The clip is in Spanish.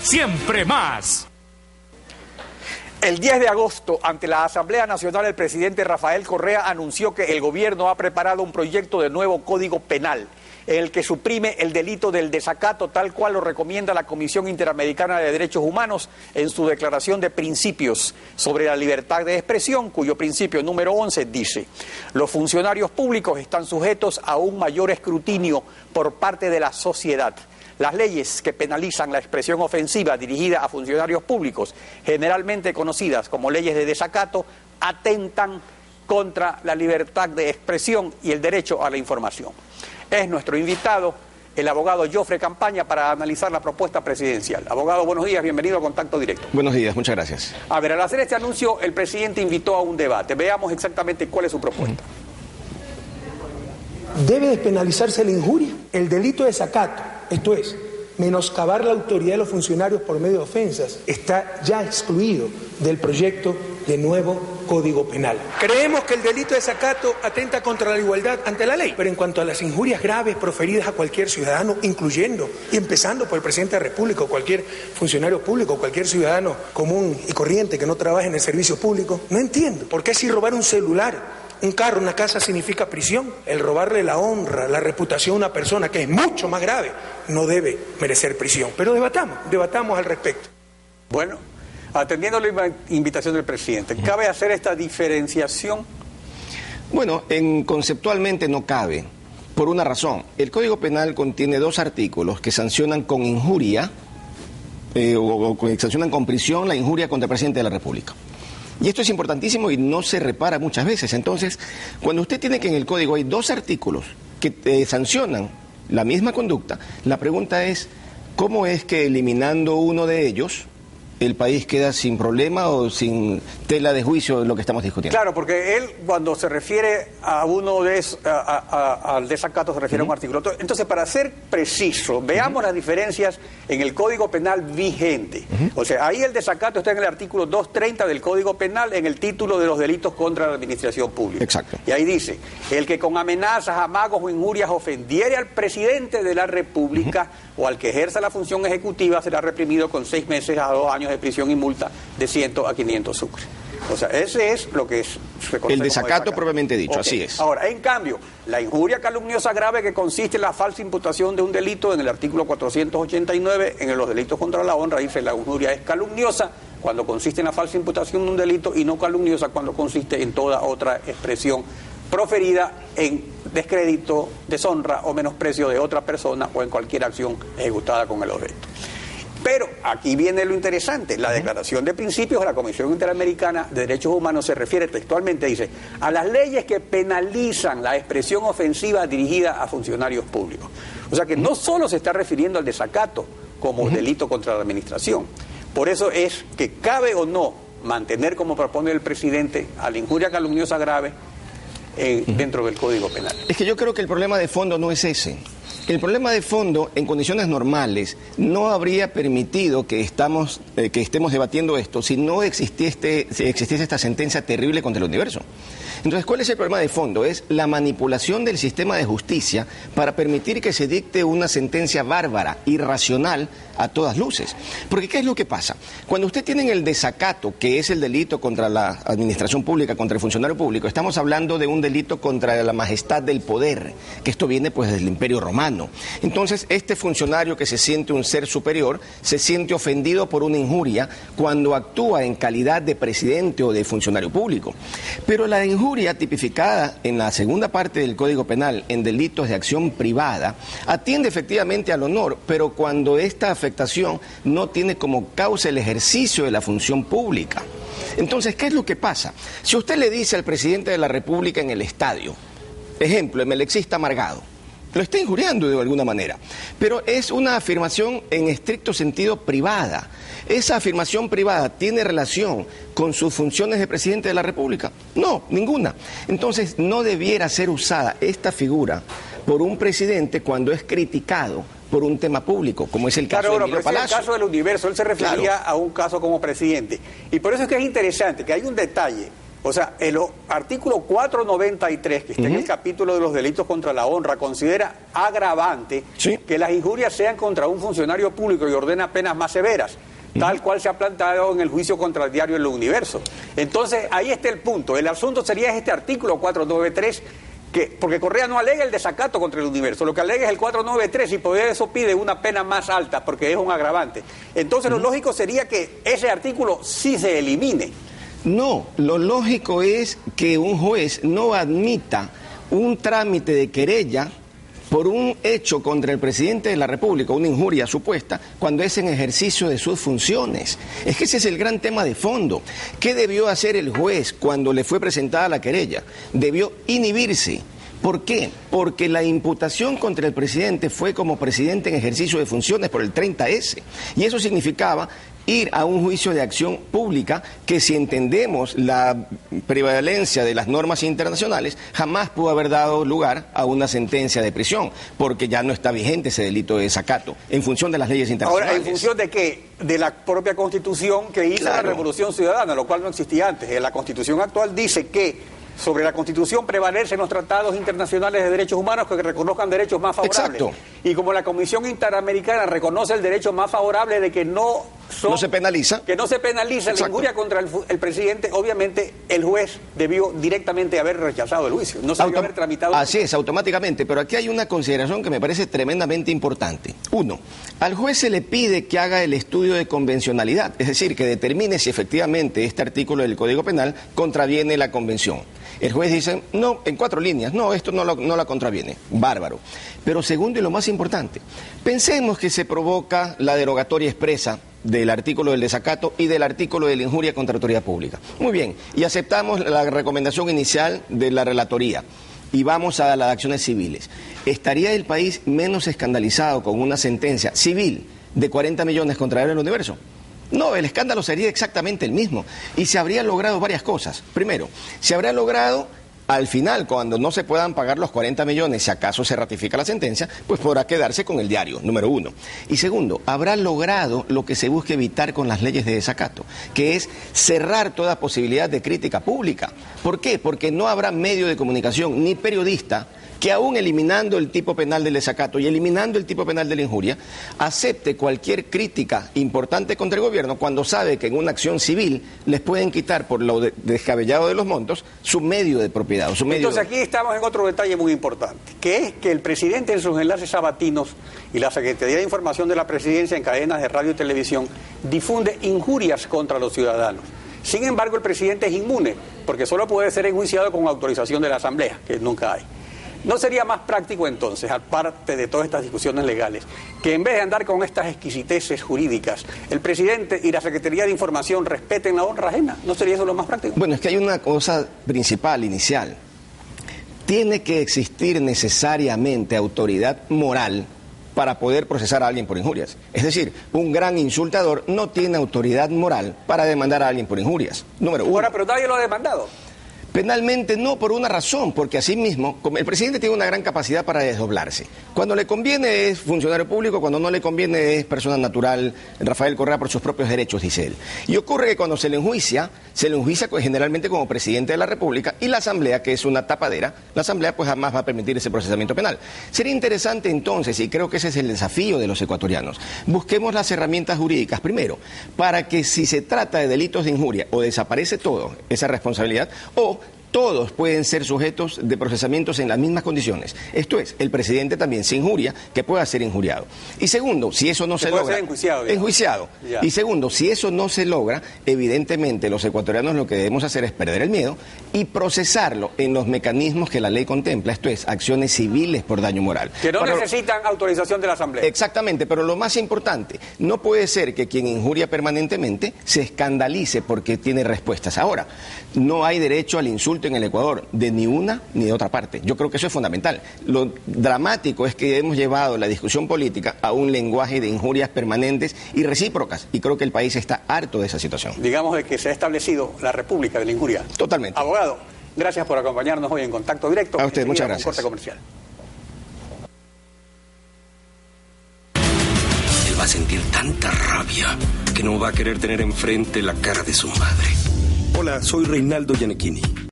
Siempre más. El 10 de agosto, ante la Asamblea Nacional, el presidente Rafael Correa anunció que el gobierno ha preparado un proyecto de nuevo Código Penal, en el que suprime el delito del desacato, tal cual lo recomienda la Comisión Interamericana de Derechos Humanos en su Declaración de Principios sobre la Libertad de Expresión, cuyo principio número 11 dice: los funcionarios públicos están sujetos a un mayor escrutinio por parte de la sociedad. Las leyes que penalizan la expresión ofensiva dirigida a funcionarios públicos, generalmente conocidas como leyes de desacato, atentan contra la libertad de expresión y el derecho a la información. Es nuestro invitado, el abogado Jofre Campaña, para analizar la propuesta presidencial. Abogado, buenos días, bienvenido a Contacto Directo. Buenos días, muchas gracias. A ver, al hacer este anuncio, el presidente invitó a un debate. Veamos exactamente cuál es su propuesta. Debe despenalizarse la injuria, el delito de desacato, esto es, menoscabar la autoridad de los funcionarios por medio de ofensas, está ya excluido del proyecto de nuevo Código Penal. Creemos que el delito de desacato atenta contra la igualdad ante la ley, pero en cuanto a las injurias graves proferidas a cualquier ciudadano, incluyendo y empezando por el presidente de la República o cualquier funcionario público o cualquier ciudadano común y corriente que no trabaje en el servicio público, no entiendo por qué si robar un celular, un carro, una casa significa prisión. El robarle la honra, la reputación a una persona, que es mucho más grave, no debe merecer prisión. Pero debatamos al respecto. Bueno, atendiendo la invitación del presidente, ¿cabe hacer esta diferenciación? Bueno, conceptualmente no cabe, por una razón. El Código Penal contiene 2 artículos que sancionan con injuria, sancionan con prisión la injuria contra el presidente de la República. Y esto es importantísimo y no se repara muchas veces. Entonces, cuando usted tiene que en el código hay 2 artículos que sancionan la misma conducta, la pregunta es, ¿cómo es que eliminando uno de ellos el país queda sin problema o sin tela de juicio de lo que estamos discutiendo? Claro, porque él cuando se refiere a uno de al desacato se refiere a un artículo. Entonces, para ser preciso, veamos las diferencias en el Código Penal vigente. O sea, ahí el desacato está en el artículo 230 del Código Penal, en el título de los delitos contra la administración pública. Exacto. Y ahí dice: el que con amenazas, amagos o injurias ofendiere al presidente de la República o al que ejerza la función ejecutiva será reprimido con 6 meses a 2 años de prisión y multa de 100 a 500 sucres. O sea, ese es lo que es el desacato propiamente dicho, así es. Ahora, en cambio, la injuria calumniosa grave, que consiste en la falsa imputación de un delito, en el artículo 489, en los delitos contra la honra, dice: la injuria es calumniosa cuando consiste en la falsa imputación de un delito y no calumniosa cuando consiste en toda otra expresión proferida en descrédito, deshonra o menosprecio de otra persona o en cualquier acción ejecutada con el objeto. Pero aquí viene lo interesante. La Declaración de Principios de la Comisión Interamericana de Derechos Humanos se refiere textualmente, dice, a las leyes que penalizan la expresión ofensiva dirigida a funcionarios públicos. O sea que no solo se está refiriendo al desacato como delito contra la administración. Por eso es que cabe o no mantener, como propone el presidente, a la injuria calumniosa grave dentro del Código Penal. Es que yo creo que el problema de fondo no es ese. El problema de fondo, en condiciones normales, no habría permitido que estemos debatiendo esto si no existiese esta sentencia terrible contra el universo. Entonces, ¿cuál es el problema de fondo? Es la manipulación del sistema de justicia para permitir que se dicte una sentencia bárbara, irracional, a todas luces. Porque ¿qué es lo que pasa? Cuando usted tiene el desacato, que es el delito contra la administración pública, contra el funcionario público, estamos hablando de un delito contra la majestad del poder, que esto viene pues del Imperio Romano. Entonces, este funcionario que se siente un ser superior, se siente ofendido por una injuria cuando actúa en calidad de presidente o de funcionario público. Pero la injuria tipificada en la segunda parte del Código Penal en delitos de acción privada atiende efectivamente al honor, pero cuando esta afectación no tiene como causa el ejercicio de la función pública. Entonces, ¿qué es lo que pasa? Si usted le dice al presidente de la República en el estadio, ejemplo, emelexista amargado, lo está injuriando de alguna manera, pero es una afirmación en estricto sentido privada. ¿Esa afirmación privada tiene relación con sus funciones de presidente de la República? No, ninguna. Entonces, no debiera ser usada esta figura por un presidente cuando es criticado por un tema público, como es el caso de Emilio Palacio. El caso del Universo, él se refería a un caso como presidente. Y por eso es que es interesante que hay un detalle. O sea, el artículo 493, que está en el capítulo de los delitos contra la honra, considera agravante que las injurias sean contra un funcionario público y ordena penas más severas, tal cual se ha planteado en el juicio contra el diario El Universo. Entonces, ahí está el punto. El asunto sería este artículo 493, porque Correa no alega el desacato contra El Universo, lo que alega es el 493 y por eso pide una pena más alta, porque es un agravante. Entonces, lo lógico sería que ese artículo sí se elimine. No, lo lógico es que un juez no admita un trámite de querella por un hecho contra el presidente de la República, una injuria supuesta, cuando es en ejercicio de sus funciones. Es que ese es el gran tema de fondo. ¿Qué debió hacer el juez cuando le fue presentada la querella? Debió inhibirse. ¿Por qué? Porque la imputación contra el presidente fue como presidente en ejercicio de funciones por el 30S. Y eso significaba ir a un juicio de acción pública que, si entendemos la prevalencia de las normas internacionales, jamás pudo haber dado lugar a una sentencia de prisión, porque ya no está vigente ese delito de desacato, en función de las leyes internacionales. Ahora, ¿en función de qué? De la propia Constitución que hizo la Revolución Ciudadana, lo cual no existía antes. La Constitución actual dice que sobre la Constitución prevalecen los tratados internacionales de derechos humanos que reconozcan derechos más favorables. Exacto. Y como la Comisión Interamericana reconoce el derecho más favorable de que no se penaliza. Que no se penaliza la injuria contra el presidente, obviamente el juez debió directamente haber rechazado el juicio. No se debió haber tramitado. Así es, automáticamente. Pero aquí hay una consideración que me parece tremendamente importante. Uno, al juez se le pide que haga el estudio de convencionalidad, es decir, que determine si efectivamente este artículo del Código Penal contraviene la Convención. El juez dice, no, en 4 líneas, no, esto no la contraviene. Bárbaro. Pero segundo y lo más importante, pensemos que se provoca la derogatoria expresa del artículo del desacato y del artículo de la injuria contra autoridad pública. Muy bien, y aceptamos la recomendación inicial de la relatoría y vamos a las acciones civiles. ¿Estaría el país menos escandalizado con una sentencia civil de 40 millones contra El Universo? No, el escándalo sería exactamente el mismo y se habrían logrado varias cosas. Primero, se habría logrado, al final, cuando no se puedan pagar los 40 millones, si acaso se ratifica la sentencia, pues podrá quedarse con el diario, número 1. Y segundo, habrá logrado lo que se busca evitar con las leyes de desacato, que es cerrar toda posibilidad de crítica pública. ¿Por qué? Porque no habrá medio de comunicación ni periodista que, aún eliminando el tipo penal del desacato y eliminando el tipo penal de la injuria, acepte cualquier crítica importante contra el gobierno cuando sabe que en una acción civil les pueden quitar, por lo descabellado de los montos, su medio de propiedad. Entonces aquí estamos en otro detalle muy importante, que es que el presidente en sus enlaces sabatinos y la Secretaría de Información de la Presidencia en cadenas de radio y televisión difunde injurias contra los ciudadanos. Sin embargo, el presidente es inmune, porque solo puede ser enjuiciado con autorización de la Asamblea, que nunca hay. ¿No sería más práctico entonces, aparte de todas estas discusiones legales, que en vez de andar con estas exquisiteces jurídicas, el presidente y la Secretaría de Información respeten la honra ajena? ¿No sería eso lo más práctico? Bueno, es que hay una cosa principal, inicial. Tiene que existir necesariamente autoridad moral para poder procesar a alguien por injurias. Es decir, un gran insultador no tiene autoridad moral para demandar a alguien por injurias. Número 1. Ahora, pero nadie lo ha demandado. Penalmente no, por una razón, porque asimismo, el presidente tiene una gran capacidad para desdoblarse. Cuando le conviene es funcionario público, cuando no le conviene es persona natural, Rafael Correa por sus propios derechos, dice él. Y ocurre que cuando se le enjuicia pues, generalmente como presidente de la República, y la Asamblea, que es una tapadera, la Asamblea pues jamás va a permitir ese procesamiento penal. Sería interesante entonces, y creo que ese es el desafío de los ecuatorianos, busquemos las herramientas jurídicas, primero, para que si se trata de delitos de injuria, o desaparece todo esa responsabilidad, o todos pueden ser sujetos de procesamientos en las mismas condiciones. Esto es, el presidente también se injuria, que pueda ser injuriado. Y segundo, si eso no se logra... Puede ser enjuiciado. Enjuiciado. Y segundo, si eso no se logra, evidentemente los ecuatorianos lo que debemos hacer es perder el miedo y procesarlo en los mecanismos que la ley contempla, esto es, acciones civiles por daño moral. Que no necesitan autorización de la Asamblea. Exactamente, pero lo más importante, no puede ser que quien injuria permanentemente se escandalice porque tiene respuestas. Ahora, no hay derecho al insulto en el Ecuador, de ni una ni de otra parte. Yo creo que eso es fundamental. Lo dramático es que hemos llevado la discusión política a un lenguaje de injurias permanentes y recíprocas, y creo que el país está harto de esa situación. Digamos de que se ha establecido la República de la Injuria. Totalmente. Abogado, gracias por acompañarnos hoy en Contacto Directo. A usted, muchas gracias. Corte comercial. Él va a sentir tanta rabia que no va a querer tener enfrente la cara de su madre. Hola, soy Reinaldo Gianecchini.